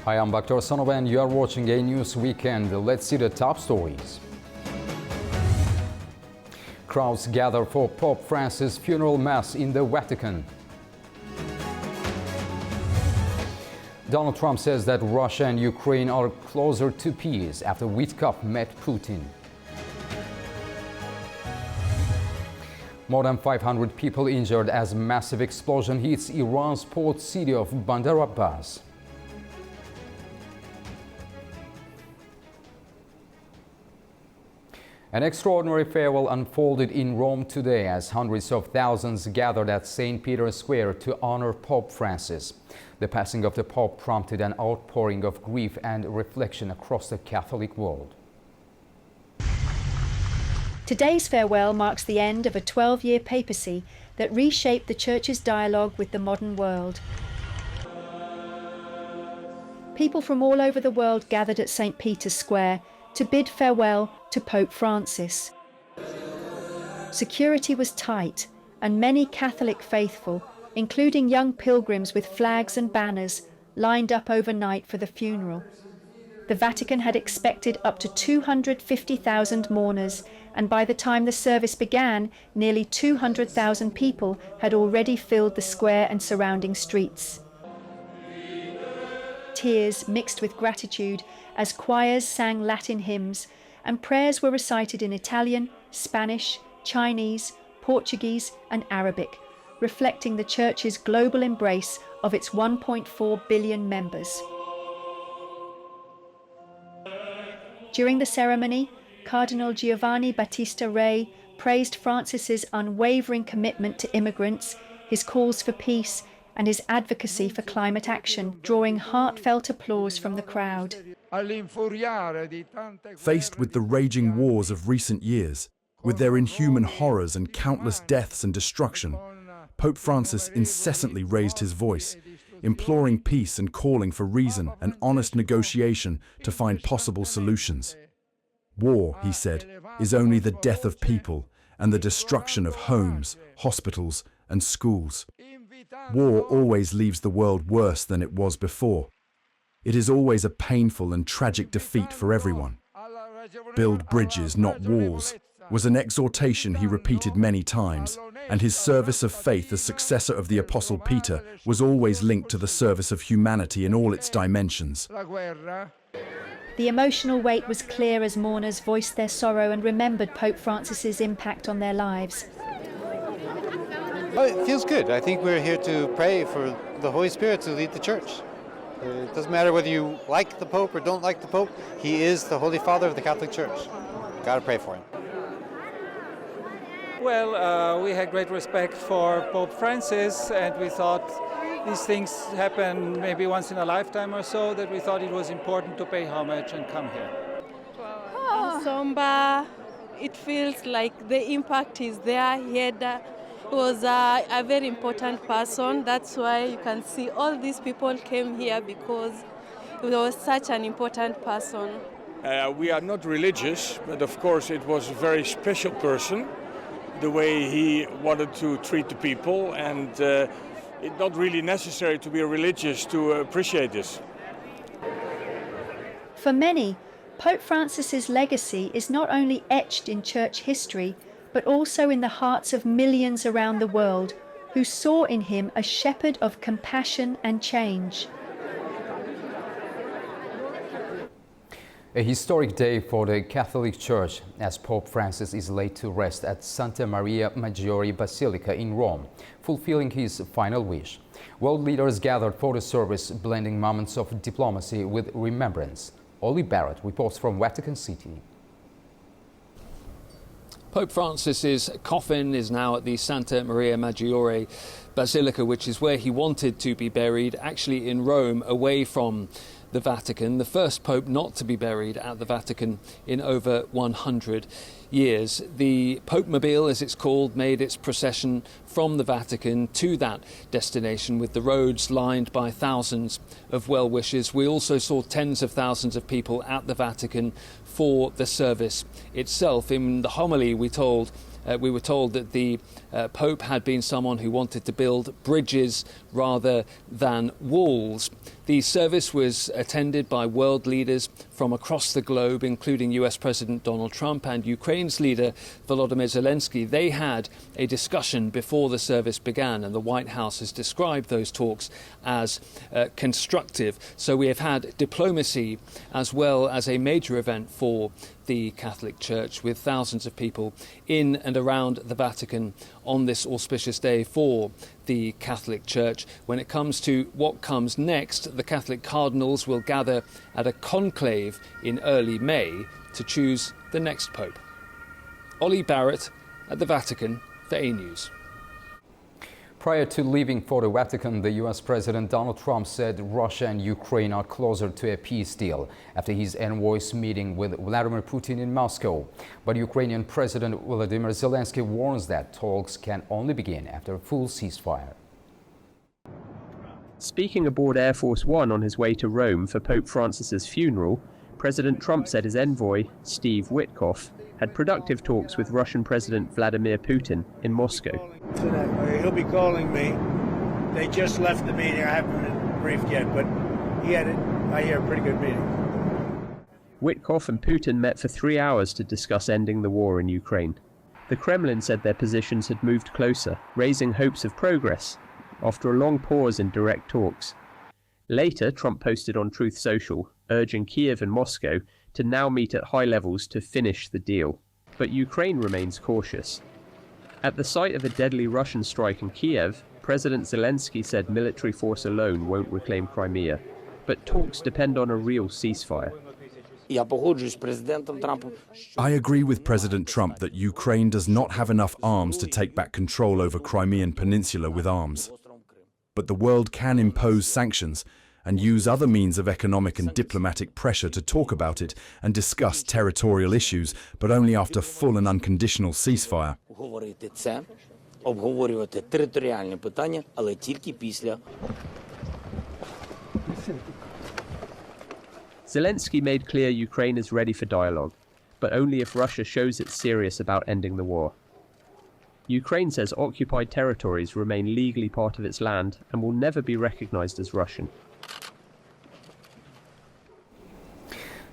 Hi, I'm Dr. Sanova and you are watching A News Weekend. Let's see the top stories. Crowds gather for Pope Francis' funeral mass in the Vatican. Donald Trump says that Russia and Ukraine are closer to peace after Witkoff met Putin. More than 500 people injured as massive explosion hits Iran's port city of Bandar Abbas. An extraordinary farewell unfolded in Rome today as hundreds of thousands gathered at St. Peter's Square to honor Pope Francis. The passing of the Pope prompted an outpouring of grief and reflection across the Catholic world. Today's farewell marks the end of a 12-year papacy that reshaped the Church's dialogue with the modern world. People from all over the world gathered at St. Peter's Square to bid farewell to Pope Francis. Security was tight, and many Catholic faithful, including young pilgrims with flags and banners, lined up overnight for the funeral. The Vatican had expected up to 250,000 mourners, and by the time the service began, nearly 200,000 people had already filled the square and surrounding streets. Tears mixed with gratitude as choirs sang Latin hymns and prayers were recited in Italian, Spanish, Chinese, Portuguese and Arabic, reflecting the Church's global embrace of its 1.4 billion members. During the ceremony, Cardinal Giovanni Battista Re praised Francis's unwavering commitment to immigrants, his calls for peace and his advocacy for climate action, drawing heartfelt applause from the crowd. Faced with the raging wars of recent years, with their inhuman horrors and countless deaths and destruction, Pope Francis incessantly raised his voice, imploring peace and calling for reason and honest negotiation to find possible solutions. War, he said, is only the death of people and the destruction of homes, hospitals and schools. War always leaves the world worse than it was before. It is always a painful and tragic defeat for everyone. Build bridges, not walls, was an exhortation he repeated many times, and his service of faith as successor of the Apostle Peter was always linked to the service of humanity in all its dimensions. The emotional weight was clear as mourners voiced their sorrow and remembered Pope Francis's impact on their lives. Well, it feels good. I think we're here to pray for the Holy Spirit to lead the Church. It doesn't matter whether you like the Pope or don't like the Pope. He is the Holy Father of the Catholic Church. Got to pray for him. Well, we had great respect for Pope Francis, and we thought these things happen maybe once in a lifetime or so, that we thought it was important to pay homage and come here. Somber, it feels like the impact is there. He was a very important person. That's why you can see all these people came here, because he was such an important person. We are not religious, but of course it was a very special person, the way he wanted to treat the people, and it's not really necessary to be religious to appreciate this. For many, Pope Francis's legacy is not only etched in church history, but also in the hearts of millions around the world who saw in him a shepherd of compassion and change. A historic day for the Catholic Church as Pope Francis is laid to rest at Santa Maria Maggiore Basilica in Rome, fulfilling his final wish. World leaders gathered for the service, blending moments of diplomacy with remembrance. Oli Barrett reports from Vatican City. Pope Francis's coffin is now at the Santa Maria Maggiore Basilica, which is where he wanted to be buried, actually in Rome, away from the Vatican, the first pope not to be buried at the Vatican in over 100 years. The Pope Mobile, as it's called, made its procession from the Vatican to that destination, with the roads lined by thousands of well-wishers. We also saw tens of thousands of people at the Vatican for the service itself. In the homily, we were told that the Pope had been someone who wanted to build bridges rather than walls. The service was attended by world leaders from across the globe, including US President Donald Trump and Ukraine's leader Volodymyr Zelensky. They had a discussion before the service began, and the White House has described those talks as constructive. So we have had diplomacy as well as a major event for the Catholic Church, with thousands of people in and around the Vatican on this auspicious day for the Catholic Church. When it comes to what comes next, the Catholic cardinals will gather at a conclave in early May to choose the next pope. Ollie Barrett at the Vatican for A News. Prior to leaving for the Vatican, the U.S. President Donald Trump said Russia and Ukraine are closer to a peace deal after his envoys meeting with Vladimir Putin in Moscow. But Ukrainian President Volodymyr Zelensky warns that talks can only begin after a full ceasefire. Speaking aboard Air Force One on his way to Rome for Pope Francis's funeral, President Trump said his envoy, Steve Witkoff, had productive talks with Russian President Vladimir Putin in Moscow. He'll be calling me. They just left the meeting. I haven't been briefed yet, but he had, I hear, a pretty good meeting. Witkoff and Putin met for 3 hours to discuss ending the war in Ukraine. The Kremlin said their positions had moved closer, raising hopes of progress after a long pause in direct talks. Later, Trump posted on Truth Social, urging Kiev and Moscow to now meet at high levels to finish the deal. But Ukraine remains cautious. At the site of a deadly Russian strike in Kiev, President Zelensky said military force alone won't reclaim Crimea, but talks depend on a real ceasefire. I agree with President Trump that Ukraine does not have enough arms to take back control over Crimean Peninsula with arms. But the world can impose sanctions and use other means of economic and diplomatic pressure to talk about it and discuss territorial issues, but only after full and unconditional ceasefire. Zelensky made clear Ukraine is ready for dialogue, but only if Russia shows it's serious about ending the war. Ukraine says occupied territories remain legally part of its land and will never be recognized as Russian.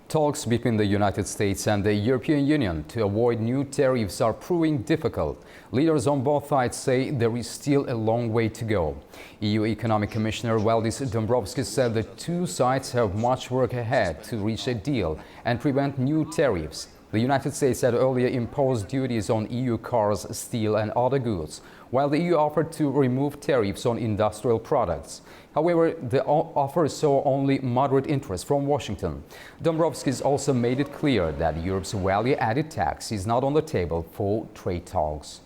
Talks between the United States and the European Union to avoid new tariffs are proving difficult. Leaders on both sides say there is still a long way to go. EU Economic Commissioner Valdis Dombrovskis said the two sides have much work ahead to reach a deal and prevent new tariffs. The United States had earlier imposed duties on EU cars, steel and other goods, while the EU offered to remove tariffs on industrial products. However, the offer saw only moderate interest from Washington. Dombrovskis also made it clear that Europe's value-added tax is not on the table for trade talks.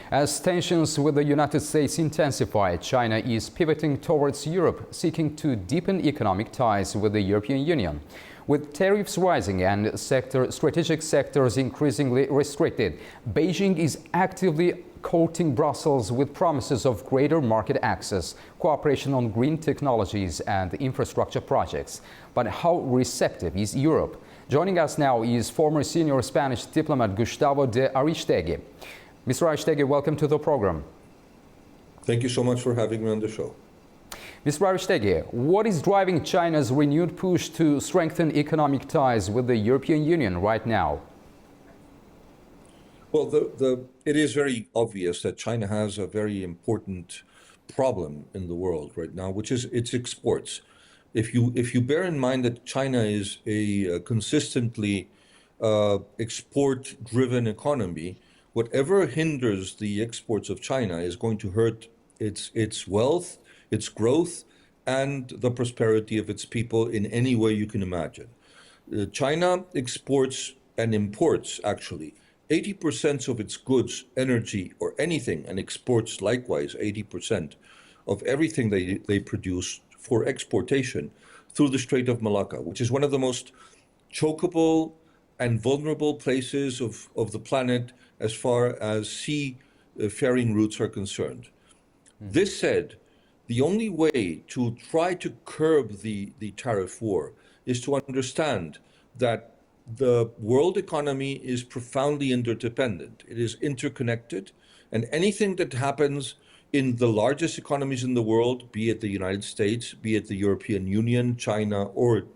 As tensions with the United States intensify, China is pivoting towards Europe, seeking to deepen economic ties with the European Union. With tariffs rising and strategic sectors increasingly restricted, Beijing is actively courting Brussels with promises of greater market access, cooperation on green technologies and infrastructure projects. But how receptive is Europe? Joining us now is former senior Spanish diplomat Gustavo de Aristegui. Mr. Aristegui, welcome to the program. Thank you so much for having me on the show. Mr. Aristegui, what is driving China's renewed push to strengthen economic ties with the European Union right now? Well, it is very obvious that China has a very important problem in the world right now, which is its exports. If you bear in mind that China is a consistently export-driven economy, whatever hinders the exports of China is going to hurt its wealth, its growth, and the prosperity of its people in any way you can imagine. China exports and imports, actually, 80% of its goods, energy, or anything, and exports likewise 80% of everything they produce for exportation through the Strait of Malacca, which is one of the most chokeable and vulnerable places of the planet as far as sea-faring routes are concerned. This said, the only way to try to curb the tariff war is to understand that the world economy is profoundly interdependent. It is interconnected, And anything that happens in the largest economies in the world, be it the United States, be it the European Union, China, or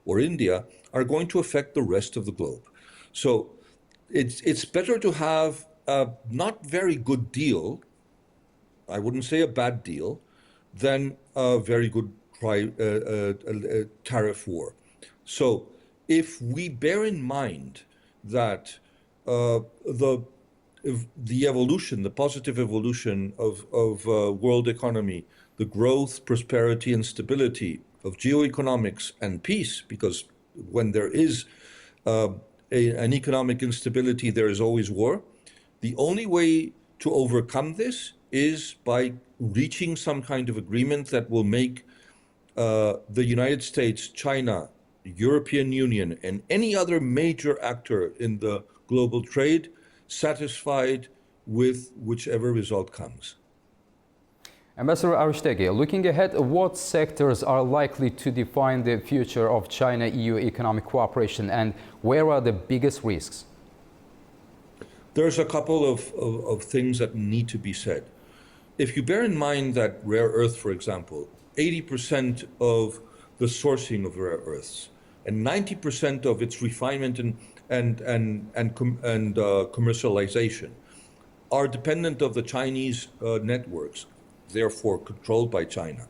India, are going to affect the rest of the globe. So it's better to have a not very good deal, I wouldn't say a bad deal, than a very good tariff war. So if we bear in mind that the evolution, the positive evolution of world economy, the growth, prosperity, and stability of geoeconomics and peace, because when there is an economic instability, there is always war. The only way to overcome this is by reaching some kind of agreement that will make the United States, China, European Union, and any other major actor in the global trade satisfied with whichever result comes. Ambassador Aristegi, looking ahead, what sectors are likely to define the future of China-EU economic cooperation, and where are the biggest risks? There's a couple of things that need to be said. If you bear in mind that rare earth, for example, 80% of the sourcing of rare earths and 90% of its refinement and commercialization are dependent of the Chinese networks, therefore controlled by China.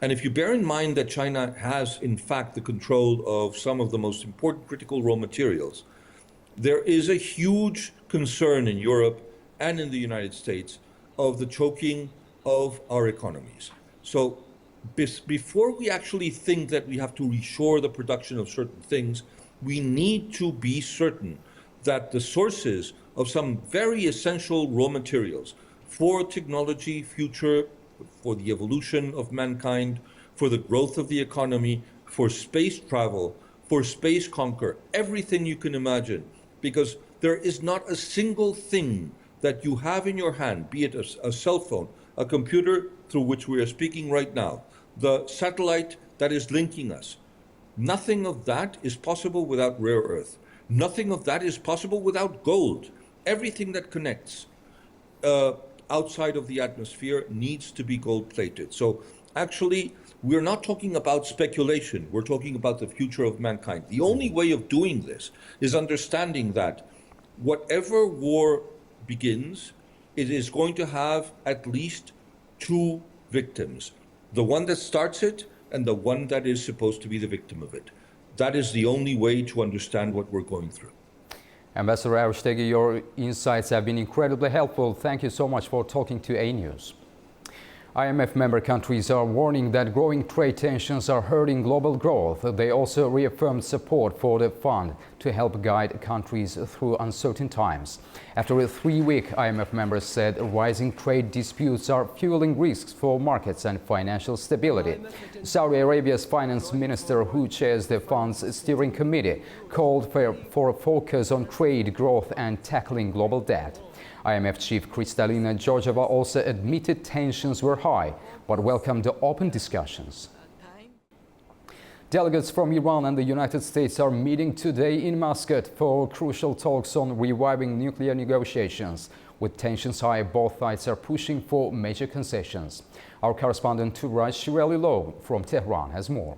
And if you bear in mind that China has, in fact, the control of some of the most important critical raw materials, there is a huge concern in Europe and in the United States of the choking of our economies. So before we actually think that we have to reshore the production of certain things, we need to be certain that the sources of some very essential raw materials for technology, future, for the evolution of mankind, for the growth of the economy, for space travel, for space conquer, everything you can imagine, because there is not a single thing that you have in your hand, be it a cell phone, a computer through which we are speaking right now, the satellite that is linking us. Nothing of that is possible without rare earth. Nothing of that is possible without gold. Everything that connects outside of the atmosphere needs to be gold-plated. So actually, we're not talking about speculation. We're talking about the future of mankind. The only way of doing this is understanding that whatever war begins, it is going to have at least two victims. The one that starts it and the one that is supposed to be the victim of it. That is the only way to understand what we're going through. Ambassador Aristegi, your insights have been incredibly helpful. Thank you so much for talking to A News. IMF member countries are warning that growing trade tensions are hurting global growth. They also reaffirmed support for the fund to help guide countries through uncertain times. After a 3-week, IMF members said rising trade disputes are fueling risks for markets and financial stability. Saudi Arabia's finance minister, who chairs the fund's steering committee, called for a focus on trade growth and tackling global debt. IMF chief Kristalina Georgieva also admitted tensions were high, but welcomed the open discussions. Delegates from Iran and the United States are meeting today in Muscat for crucial talks on reviving nuclear negotiations. With tensions high, both sides are pushing for major concessions. Our correspondent Turic World from Tehran has more.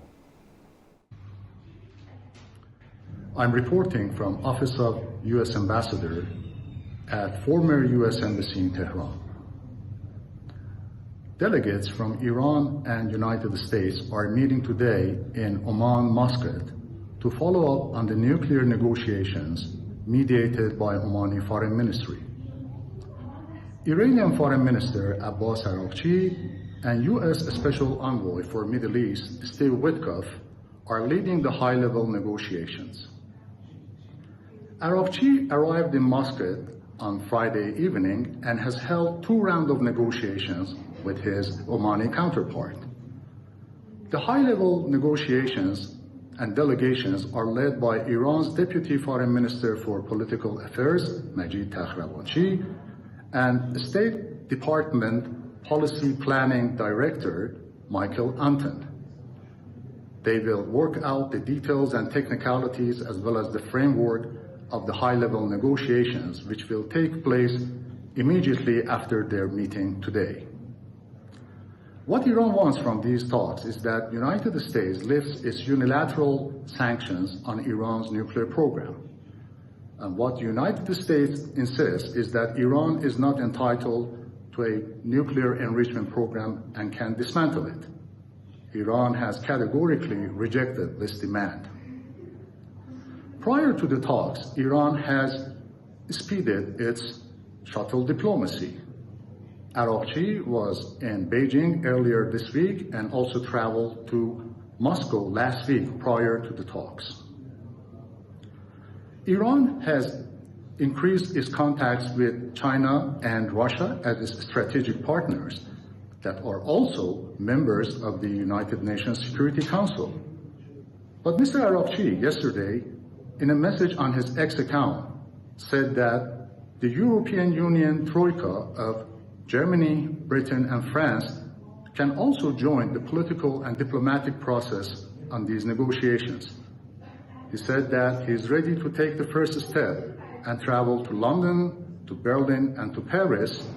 I'm reporting from Office of U.S. Ambassador at former U.S. Embassy in Tehran. Delegates from Iran and United States are meeting today in Oman, Muscat, to follow up on the nuclear negotiations mediated by Omani Foreign Ministry. Iranian Foreign Minister Abbas Araghchi and U.S. Special Envoy for Middle East Steve Witkoff are leading the high-level negotiations. Araghchi arrived in Muscat on Friday evening and has held 2 rounds of negotiations with his Omani counterpart. The high-level negotiations and delegations are led by Iran's Deputy Foreign Minister for Political Affairs, Majid Takhravanchi, and State Department Policy Planning Director, Michael Anton. They will work out the details and technicalities as well as the framework of the high-level negotiations, which will take place immediately after their meeting today. What Iran wants from these talks is that the United States lifts its unilateral sanctions on Iran's nuclear program. And what the United States insists is that Iran is not entitled to a nuclear enrichment program and can dismantle it. Iran has categorically rejected this demand. Prior to the talks, Iran has speeded its shuttle diplomacy. Araqchi was in Beijing earlier this week and also traveled to Moscow last week prior to the talks. Iran has increased its contacts with China and Russia as its strategic partners that are also members of the United Nations Security Council. But Mr. Araqchi yesterday, in a message on his X account, said that the European Union Troika of Germany, Britain, and France can also join the political and diplomatic process on these negotiations. He said that he is ready to take the first step and travel to London, to Berlin, and to Paris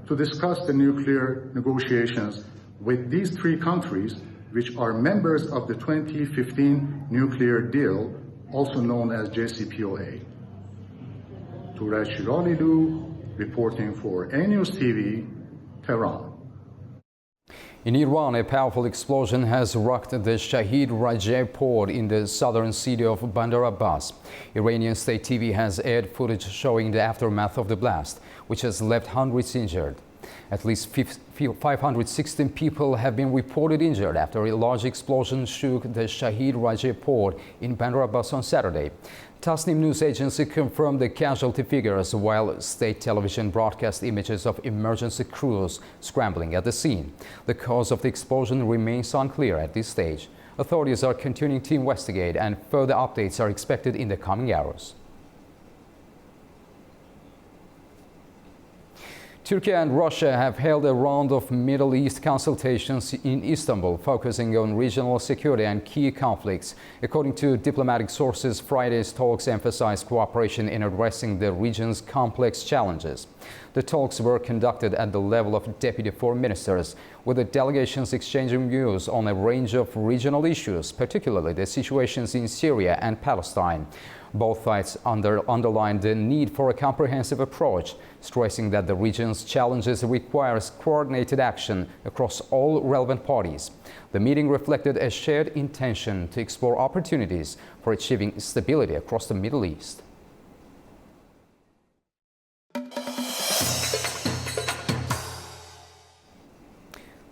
to discuss the nuclear negotiations with these three countries, which are members of the 2015 nuclear deal, also known as JCPOA. Turic World, reporting for A-News TV, Tehran. In Iran, a powerful explosion has rocked the Javeid Rahimi port in the southern city of Bandar Abbas. Iranian state TV has aired footage showing the aftermath of the blast, which has left hundreds injured. At least 516 people have been reported injured after a large explosion shook the Javeid Rahimi port in Bandar Abbas on Saturday. Tasnim news agency confirmed the casualty figures, while state television broadcast images of emergency crews scrambling at the scene. The cause of the explosion remains unclear at this stage. Authorities are continuing to investigate, and further updates are expected in the coming hours. Turkey and Russia have held a round of Middle East consultations in Istanbul, focusing on regional security and key conflicts. According to diplomatic sources, Friday's talks emphasized cooperation in addressing the region's complex challenges. The talks were conducted at the level of deputy foreign ministers, with the delegations exchanging views on a range of regional issues, particularly the situations in Syria and Palestine. Both sides underlined the need for a comprehensive approach, stressing that the region's challenges requires coordinated action across all relevant parties. The meeting reflected a shared intention to explore opportunities for achieving stability across the Middle East.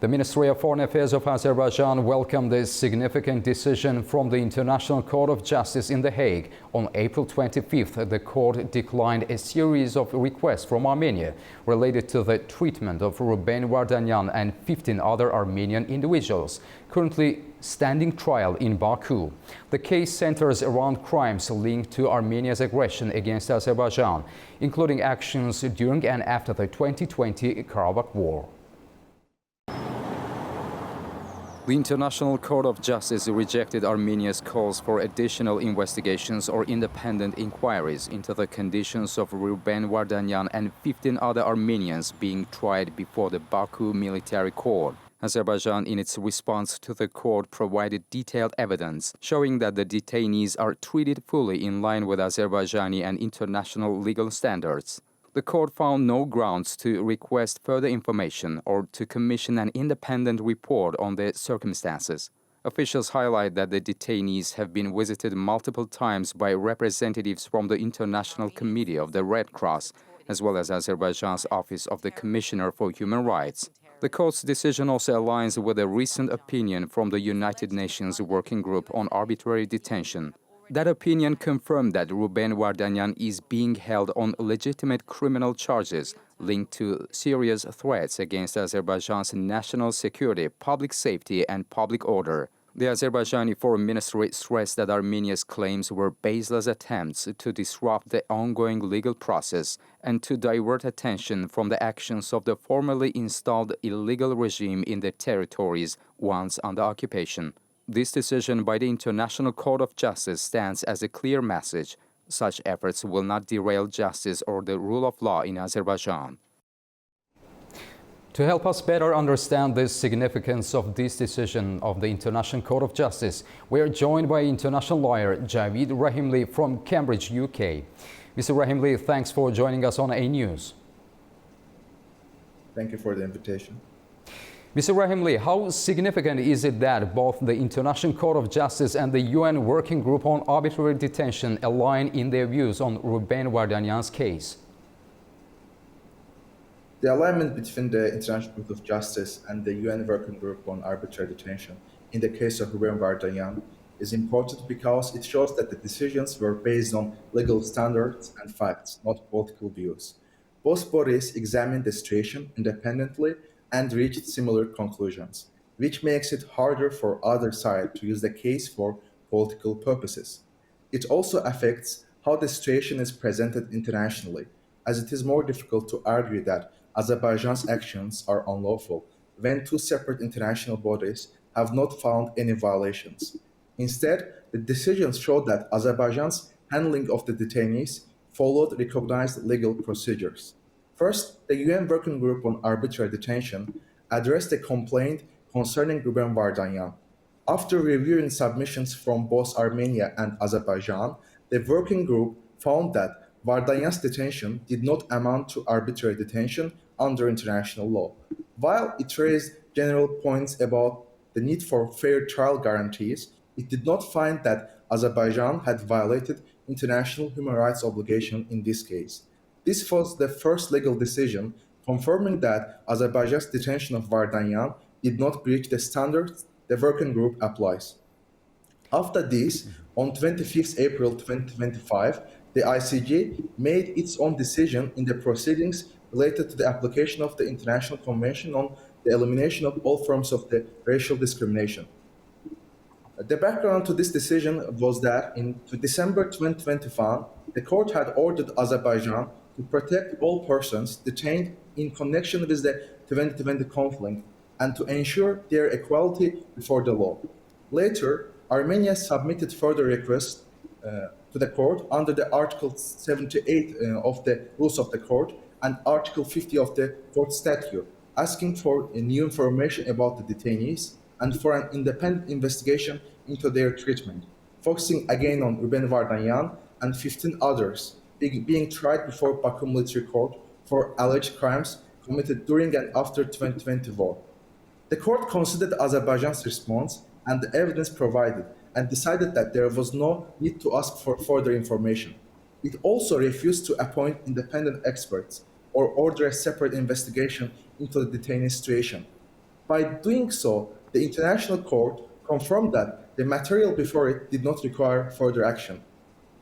The Ministry of Foreign Affairs of Azerbaijan welcomed the significant decision from the International Court of Justice in The Hague. On April 25th, the court declined a series of requests from Armenia related to the treatment of Ruben Vardanyan and 15 other Armenian individuals currently standing trial in Baku. The case centers around crimes linked to Armenia's aggression against Azerbaijan, including actions during and after the 2020 Karabakh War. The International Court of Justice rejected Armenia's calls for additional investigations or independent inquiries into the conditions of Ruben Vardanyan and 15 other Armenians being tried before the Baku military court. Azerbaijan, in its response to the court, provided detailed evidence showing that the detainees are treated fully in line with Azerbaijani and international legal standards. The court found no grounds to request further information or to commission an independent report on the circumstances. Officials highlight that the detainees have been visited multiple times by representatives from the International Committee of the Red Cross, as well as Azerbaijan's Office of the Commissioner for Human Rights. The court's decision also aligns with a recent opinion from the United Nations Working Group on Arbitrary Detention. That opinion confirmed that Ruben Vardanyan is being held on legitimate criminal charges linked to serious threats against Azerbaijan's national security, public safety, and public order. The Azerbaijani Foreign Ministry stressed that Armenia's claims were baseless attempts to disrupt the ongoing legal process and to divert attention from the actions of the formerly installed illegal regime in the territories once under occupation. This decision by the International Court of Justice stands as a clear message. Such efforts will not derail justice or the rule of law in Azerbaijan. To help us better understand the significance of this decision of the International Court of Justice, we are joined by international lawyer Javeid Rahimi from Cambridge, UK. Mr. Rahimi, thanks for joining us on A News. Thank you for the invitation. Mr. Rahimi, how significant is it that both the International Court of Justice and the UN Working Group on Arbitrary Detention align in their views on Ruben Vardanyan's case? The alignment between the International Court of Justice and the UN Working Group on Arbitrary Detention in the case of Ruben Vardanyan is important because it shows that the decisions were based on legal standards and facts, not political views. Both bodies examined the situation independently and reached similar conclusions, which makes it harder for either side to use the case for political purposes. It also affects how the situation is presented internationally, as it is more difficult to argue that Azerbaijan's actions are unlawful when two separate international bodies have not found any violations. Instead, the decisions showed that Azerbaijan's handling of the detainees followed recognized legal procedures. First, the UN Working Group on Arbitrary Detention addressed a complaint concerning Ruben Vardanyan. After reviewing submissions from both Armenia and Azerbaijan, the working group found that Vardanyan's detention did not amount to arbitrary detention under international law. While it raised general points about the need for fair trial guarantees, it did not find that Azerbaijan had violated international human rights obligation in this case. This was the first legal decision confirming that Azerbaijan's detention of Vardanyan did not breach the standards the working group applies. After this, on 25 April 2025, the ICJ made its own decision in the proceedings related to the application of the International Convention on the Elimination of All Forms of Racial Discrimination. The background to this decision was that in December 2025, the court had ordered Azerbaijan to protect all persons detained in connection with the 2020 conflict and to ensure their equality before the law. Later, Armenia submitted further requests to the court under the Article 78 of the Rules of the Court and Article 50 of the Court Statute, asking for new information about the detainees and for an independent investigation into their treatment, focusing again on Ruben Vardanyan and 15 others being tried before Baku Military Court for alleged crimes committed during and after 2020 war. The court considered Azerbaijan's response and the evidence provided and decided that there was no need to ask for further information. It also refused to appoint independent experts or order a separate investigation into the detainee situation. By doing so, the International Court confirmed that the material before it did not require further action.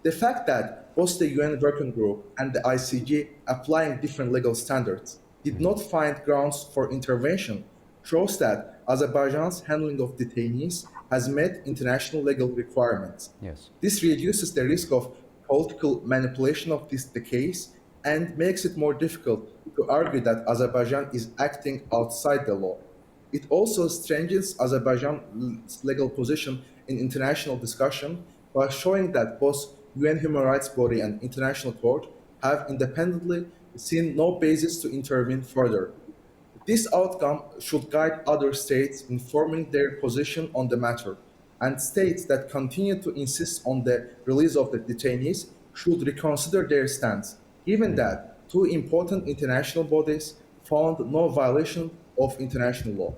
The fact that both the UN Working Group and the ICJ, applying different legal standards, did not find grounds for intervention shows that Azerbaijan's handling of detainees has met international legal requirements. Yes. This reduces the risk of political manipulation of the case and makes it more difficult to argue that Azerbaijan is acting outside the law. It also strengthens Azerbaijan's legal position in international discussion by showing that both UN Human Rights Body and International Court have independently seen no basis to intervene further. This outcome should guide other states in forming their position on the matter, and states that continue to insist on the release of the detainees should reconsider their stance, given that two important international bodies found no violation of international law.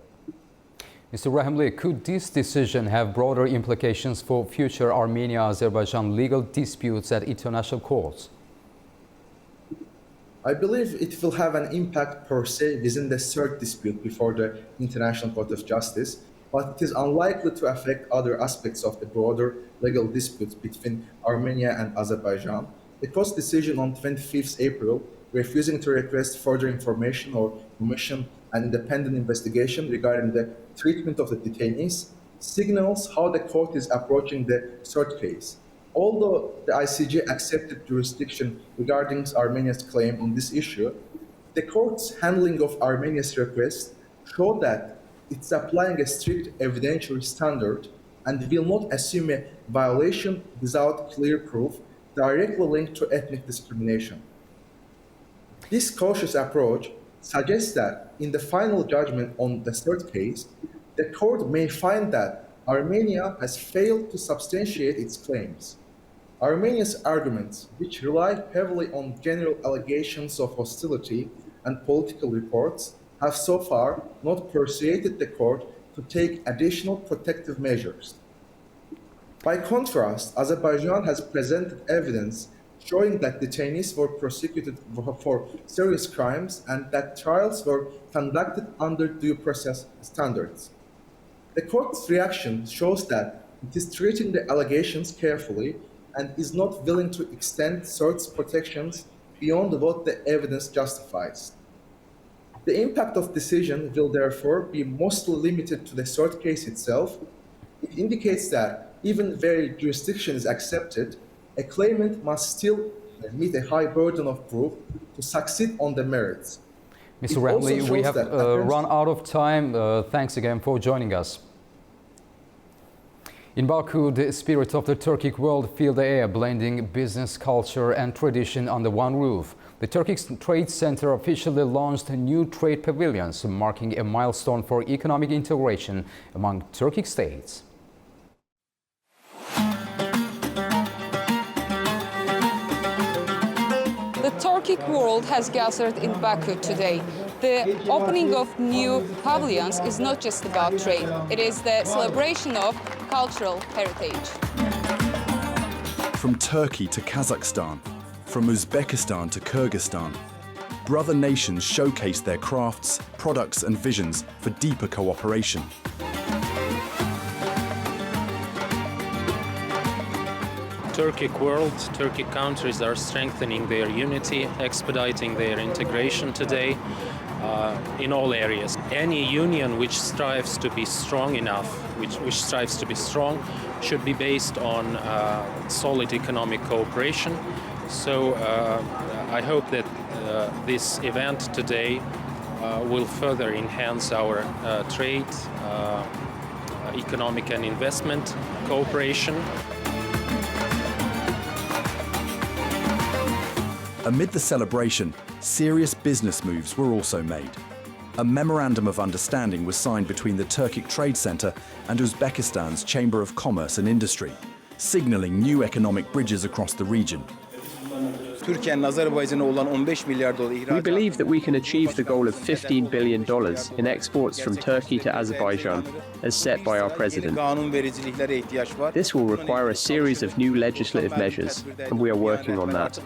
Mr. Rahimi, could this decision have broader implications for future Armenia-Azerbaijan legal disputes at international courts? I believe it will have an impact per se within the third dispute before the International Court of Justice, but it is unlikely to affect other aspects of the broader legal disputes between Armenia and Azerbaijan. The court's decision on 25 April, refusing to request further information or commission an independent investigation regarding the treatment of the detainees, signals how the court is approaching the third case. Although the ICJ accepted jurisdiction regarding Armenia's claim on this issue, the court's handling of Armenia's request showed that it's applying a strict evidentiary standard and will not assume a violation without clear proof directly linked to ethnic discrimination. This cautious approach suggests that in the final judgment on the third case, the court may find that Armenia has failed to substantiate its claims. Armenia's arguments, which rely heavily on general allegations of hostility and political reports, have so far not persuaded the court to take additional protective measures. By contrast, Azerbaijan has presented evidence showing that detainees were prosecuted for serious crimes and that trials were conducted under due process standards. The court's reaction shows that it is treating the allegations carefully and is not willing to extend certain protections beyond what the evidence justifies. The impact of decision will therefore be mostly limited to the third case itself. It indicates that even where jurisdiction is accepted, a claimant must still meet a high burden of proof to succeed on the merits. Mr. Rahimi, we have run out of time. Thanks again for joining us. In Baku, the spirit of the Turic world filled the air, blending business, culture and tradition under one roof. The Turkic Trade Center officially launched new trade pavilions, marking a milestone for economic integration among Turkic states. The Turic World has gathered in Baku today. The opening of new pavilions is not just about trade. It is the celebration of cultural heritage. From Turkey to Kazakhstan, from Uzbekistan to Kyrgyzstan, brother nations showcase their crafts, products and visions for deeper cooperation. Turic World, Turkic countries are strengthening their unity, expediting their integration today in all areas. Any union which strives to be strong enough, which strives to be strong, should be based on solid economic cooperation. So I hope that this event today will further enhance our trade, economic and investment cooperation. Amid the celebration, serious business moves were also made. A memorandum of understanding was signed between the Turic Trade Center and Uzbekistan's Chamber of Commerce and Industry, signaling new economic bridges across the region. We believe that we can achieve the goal of $15 billion in exports from Turkey to Azerbaijan, as set by our president. This will require a series of new legislative measures, and we are working on that.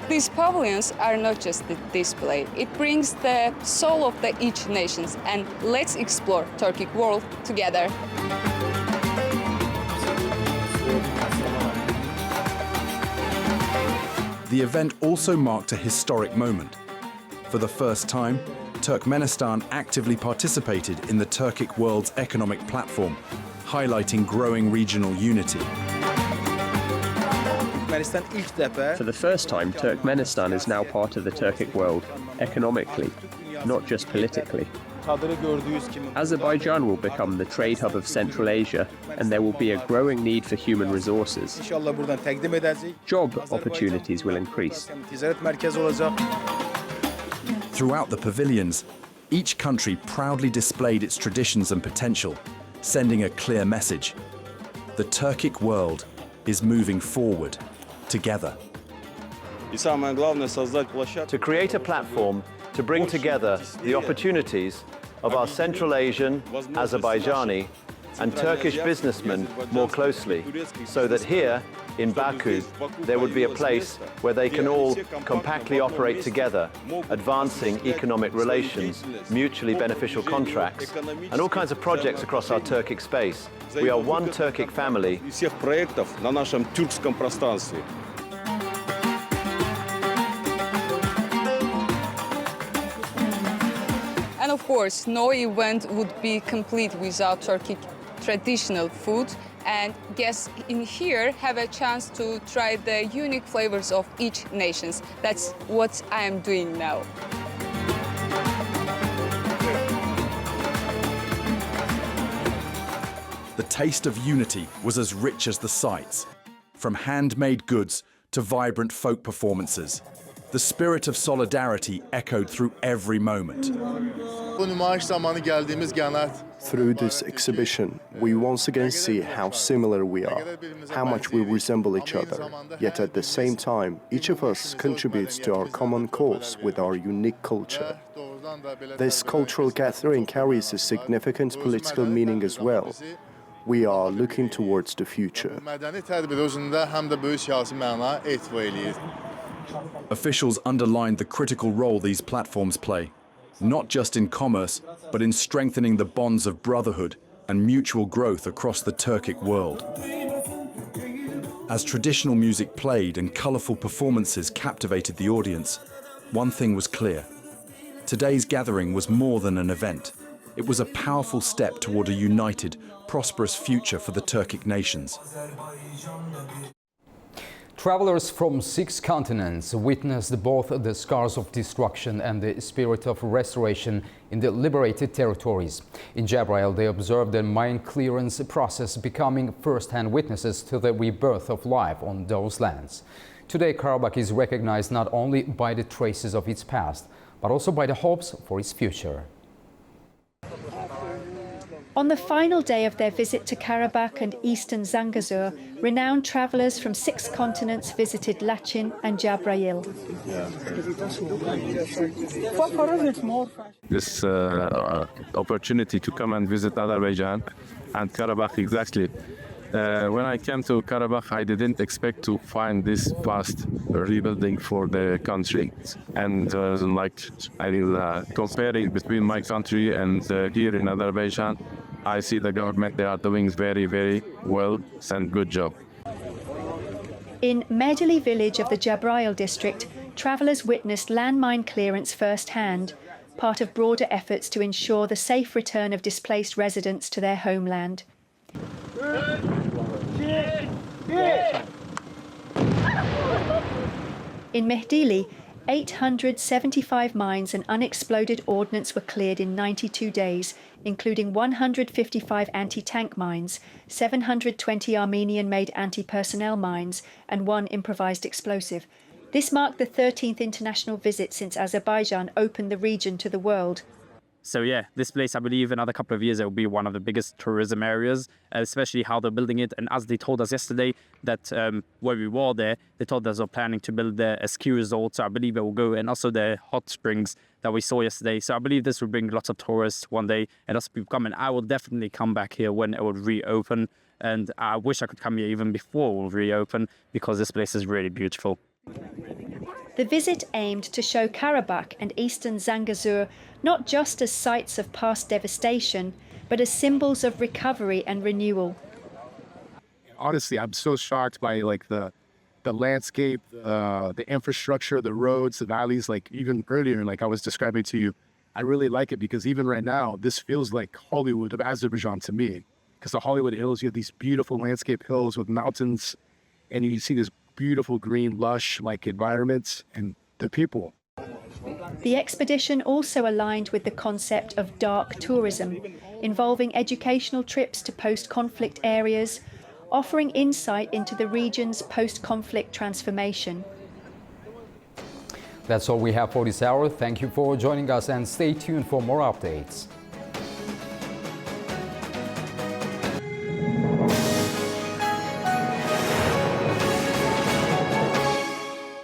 These pavilions are not just the display. It brings the soul of each nation, and let's explore Turic world together. The event also marked a historic moment. For the first time, Turkmenistan actively participated in the Turic World's economic platform, highlighting growing regional unity. For the first time, Turkmenistan is now part of the Turic world, economically, not just politically. Azerbaijan will become the trade hub of Central Asia, and there will be a growing need for human resources. Job opportunities will increase. Throughout the pavilions, each country proudly displayed its traditions and potential, sending a clear message. The Turic world is moving forward. Together. To create a platform to bring together the opportunities of our Central Asian, Azerbaijani and Turkish businessmen more closely, so that here in Baku there would be a place where they can all compactly operate together, advancing economic relations, mutually beneficial contracts, and all kinds of projects across our Turkic space. We are one Turkic family. And of course, no event would be complete without Turkic traditional food, and guests in here have a chance to try the unique flavors of each nation. That's what I am doing now. taste of unity was as rich as the sights. From handmade goods to vibrant folk performances, the spirit of solidarity echoed through every moment. Through this exhibition, we once again see how similar we are, how much we resemble each other, yet at the same time, each of us contributes to our common cause with our unique culture. This cultural gathering carries a significant political meaning as well. We are looking towards the future. Officials underlined the critical role these platforms play, not just in commerce, but in strengthening the bonds of brotherhood and mutual growth across the Turkic world. As traditional music played and colourful performances captivated the audience, one thing was clear. Today's gathering was more than an event. It was a powerful step toward a united, prosperous future for the Turkic nations. Travelers from 6 continents witnessed both the scars of destruction and the spirit of restoration in the liberated territories. In Javeid, they observed the mine clearance process, becoming first-hand witnesses to the rebirth of life on those lands. Today, Karabakh is recognized not only by the traces of its past, but also by the hopes for its future. On the final day of their visit to Karabakh and eastern Zangezur, renowned travellers from 6 continents visited Lachin and Javeid. This opportunity to come and visit Azerbaijan and Karabakh exactly. When I came to Karabakh, I didn't expect to find this vast rebuilding for the country. And I will compare it between my country and here in Azerbaijan. I see the government, they are doing very, very well and good job. In Medeli village of the Javeid district, travellers witnessed landmine clearance firsthand, part of broader efforts to ensure the safe return of displaced residents to their homeland. In Mehdili, 875 mines and unexploded ordnance were cleared in 92 days, including 155 anti-tank mines, 720 Armenian-made anti-personnel mines, and 1 improvised explosive. This marked the 13th international visit since Azerbaijan opened the region to the world. So yeah, this place, I believe, in another couple of years, it will be one of the biggest tourism areas, especially how they're building it. And as they told us yesterday, that where we were there, they told us they're planning to build a ski resort. So I believe it will go, and also the hot springs that we saw yesterday. So I believe this will bring lots of tourists one day, and lots of people come. And I will definitely come back here when it will reopen. And I wish I could come here even before it will reopen, because this place is really beautiful. The visit aimed to show Karabakh and eastern Zangezur not just as sites of past devastation, but as symbols of recovery and renewal. Honestly, I'm so shocked by the landscape, the infrastructure, the roads, the valleys. Even earlier, I was describing to you, I really like it because even right now, this feels like Hollywood of Azerbaijan to me. Because the Hollywood Hills, you have these beautiful landscape hills with mountains, and you see this beautiful green, lush environments and the people. The expedition also aligned with the concept of dark tourism, involving educational trips to post-conflict areas, offering insight into the region's post-conflict transformation. That's all we have for this hour. Thank you for joining us, and stay tuned for more updates.